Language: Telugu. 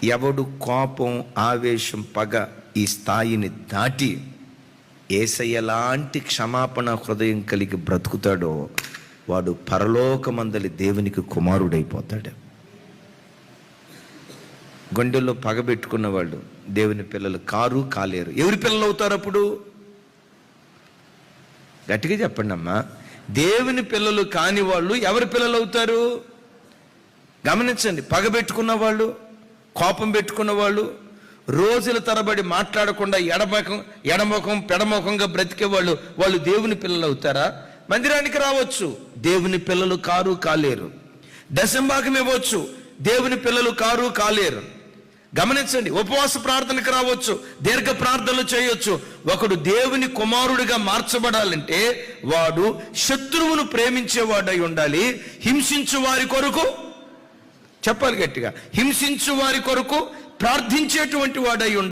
ఎవడు కోపం, ఆవేశం, పగ ఈ స్థాయిని దాటి యేసయ్యలాంటి క్షమాపణ హృదయం కలిగి బ్రతుకుతాడో వాడు పరలోకమందలి దేవునికి కుమారుడైపోతాడు. గుండెల్లో పగబెట్టుకున్న వాళ్ళు దేవుని పిల్లలు కాలేరు. ఎవరి పిల్లలు అవుతారు అప్పుడు? గట్టిగా చెప్పండి అమ్మా. దేవుని పిల్లలు కాని వాళ్ళు ఎవరి పిల్లలు అవుతారు? గమనించండి. పగబెట్టుకున్న వాళ్ళు, కోపం పెట్టుకున్న వాళ్ళు, రోజుల తరబడి మాట్లాడకుండా ఎడముఖం పెడముఖంగా బ్రతికే వాళ్ళు దేవుని పిల్లలు అవుతారా? మందిరానికి రావచ్చు, దేవుని పిల్లలు కాలేరు. దశంభాగం ఇవ్వచ్చు, దేవుని పిల్లలు కాలేరు. గమనించండి. ఉపవాస ప్రార్థనకు రావచ్చు, దీర్ఘ ప్రార్థనలు చేయొచ్చు. ఒకడు దేవుని కుమారుడిగా మార్చబడాలంటే వాడు శత్రువును ప్రేమించేవాడై ఉండాలి. హింసించు వారి కొరకు, చెప్పాలి గట్టిగా, హింసించు వారి కొరకు ప్రార్థించేటువంటి వాడై ఉండాలి.